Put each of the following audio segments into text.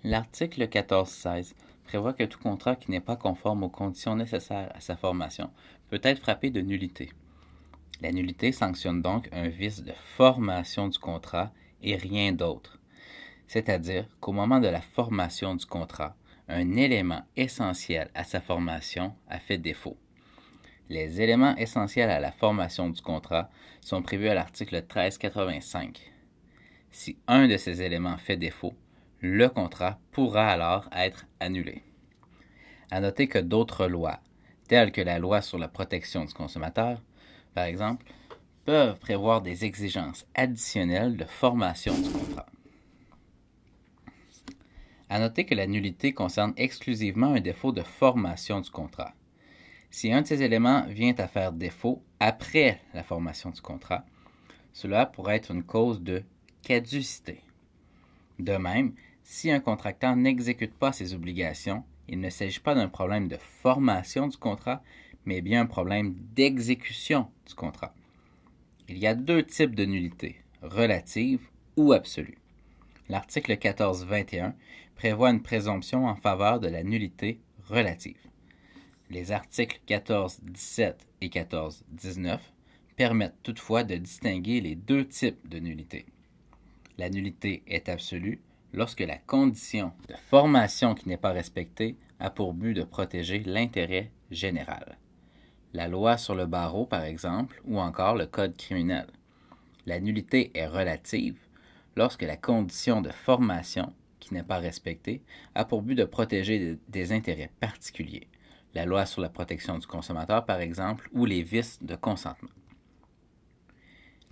L'article 14.16 prévoit que tout contrat qui n'est pas conforme aux conditions nécessaires à sa formation peut être frappé de nullité. La nullité sanctionne donc un vice de formation du contrat et rien d'autre. C'est-à-dire qu'au moment de la formation du contrat, un élément essentiel à sa formation a fait défaut. Les éléments essentiels à la formation du contrat sont prévus à l'article 1385. Si un de ces éléments fait défaut, le contrat pourra alors être annulé. À noter que d'autres lois, telles que la loi sur la protection du consommateur, par exemple, peuvent prévoir des exigences additionnelles de formation du contrat. À noter que la nullité concerne exclusivement un défaut de formation du contrat. Si un de ces éléments vient à faire défaut après la formation du contrat, cela pourrait être une cause de caducité. De même, si un contractant n'exécute pas ses obligations, il ne s'agit pas d'un problème de formation du contrat, mais bien un problème d'exécution du contrat. Il y a deux types de nullité, relative ou absolue. L'article 14.21 prévoit une présomption en faveur de la nullité relative. Les articles 14.17 et 14.19 permettent toutefois de distinguer les deux types de nullité. La nullité est absolue lorsque la condition de formation qui n'est pas respectée a pour but de protéger l'intérêt général. La loi sur le barreau, par exemple, ou encore le code criminel. La nullité est relative lorsque la condition de formation qui n'est pas respectée a pour but de protéger des intérêts particuliers. La loi sur la protection du consommateur, par exemple, ou les vices de consentement.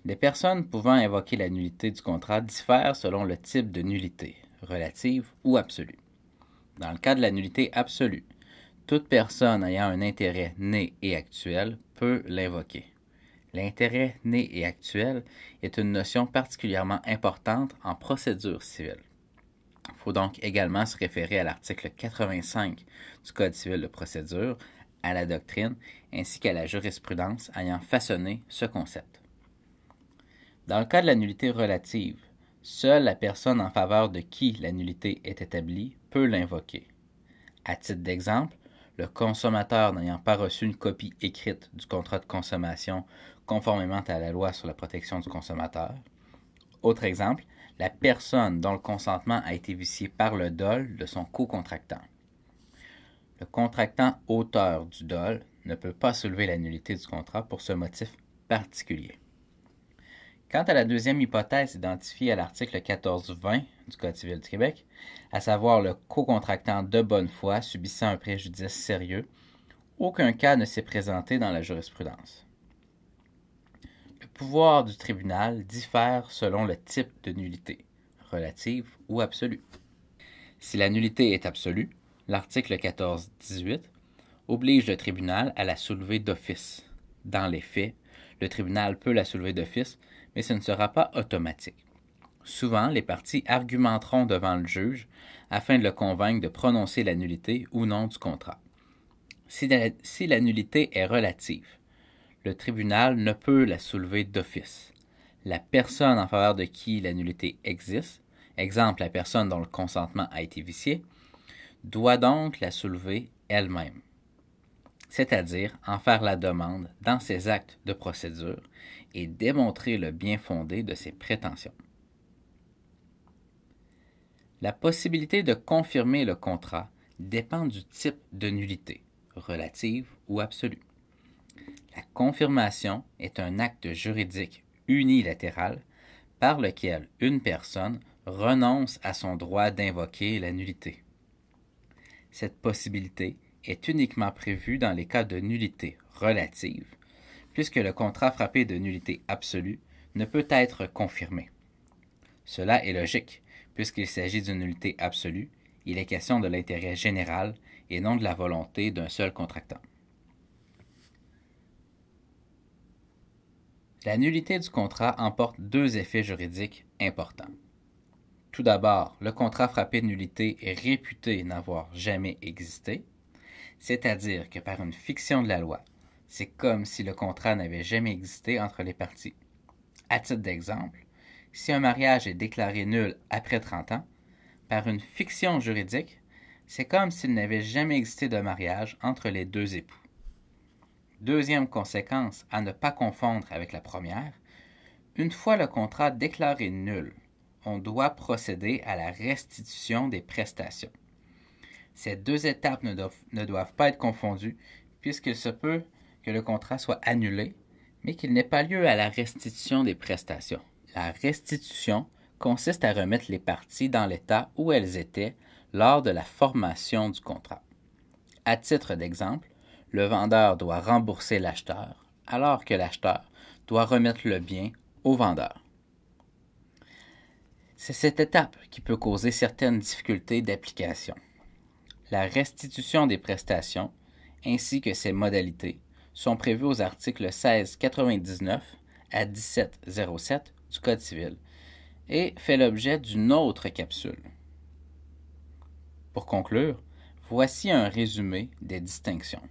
Les personnes pouvant invoquer la nullité du contrat diffèrent selon le type de nullité, relative ou absolue. Dans le cas de la nullité absolue, toute personne ayant un intérêt né et actuel peut l'invoquer. L'intérêt né et actuel est une notion particulièrement importante en procédure civile. Il faut donc également se référer à l'article 85 du Code civil de procédure, à la doctrine, ainsi qu'à la jurisprudence ayant façonné ce concept. Dans le cas de la nullité relative, seule la personne en faveur de qui la nullité est établie peut l'invoquer. À titre d'exemple, le consommateur n'ayant pas reçu une copie écrite du contrat de consommation conformément à la loi sur la protection du consommateur. Autre exemple, la personne dont le consentement a été vicié par le dol de son co-contractant. Le contractant auteur du dol ne peut pas soulever la nullité du contrat pour ce motif particulier. Quant à la deuxième hypothèse identifiée à l'article 14.20 du Code civil du Québec, à savoir le co-contractant de bonne foi subissant un préjudice sérieux, aucun cas ne s'est présenté dans la jurisprudence. Le pouvoir du tribunal diffère selon le type de nullité, relative ou absolue. Si la nullité est absolue, l'article 14.18 oblige le tribunal à la soulever d'office. Dans les faits, le tribunal peut la soulever d'office, mais ce ne sera pas automatique. Souvent, les parties argumenteront devant le juge afin de le convaincre de prononcer la nullité ou non du contrat. Si la nullité est relative, le tribunal ne peut la soulever d'office. La personne en faveur de qui la nullité existe, exemple la personne dont le consentement a été vicié, doit donc la soulever elle-même, c'est-à-dire en faire la demande dans ses actes de procédure et démontrer le bien-fondé de ses prétentions. La possibilité de confirmer le contrat dépend du type de nullité, relative ou absolue. La confirmation est un acte juridique unilatéral par lequel une personne renonce à son droit d'invoquer la nullité. Cette possibilité est uniquement prévue dans les cas de nullité relative, puisque le contrat frappé de nullité absolue ne peut être confirmé. Cela est logique, puisqu'il s'agit d'une nullité absolue, il est question de l'intérêt général et non de la volonté d'un seul contractant. La nullité du contrat emporte deux effets juridiques importants. Tout d'abord, le contrat frappé de nullité est réputé n'avoir jamais existé, c'est-à-dire que par une fiction de la loi, c'est comme si le contrat n'avait jamais existé entre les parties. À titre d'exemple, si un mariage est déclaré nul après 30 ans, par une fiction juridique, c'est comme s'il n'avait jamais existé de mariage entre les deux époux. Deuxième conséquence à ne pas confondre avec la première, une fois le contrat déclaré nul, on doit procéder à la restitution des prestations. Ces deux étapes ne doivent pas être confondues, puisqu'il se peut que le contrat soit annulé, mais qu'il n'ait pas lieu à la restitution des prestations. La restitution consiste à remettre les parties dans l'état où elles étaient lors de la formation du contrat. À titre d'exemple, le vendeur doit rembourser l'acheteur, alors que l'acheteur doit remettre le bien au vendeur. C'est cette étape qui peut causer certaines difficultés d'application. La restitution des prestations, ainsi que ses modalités, sont prévues aux articles 1699 à 1707 du Code civil et fait l'objet d'une autre capsule. Pour conclure, voici un résumé des distinctions.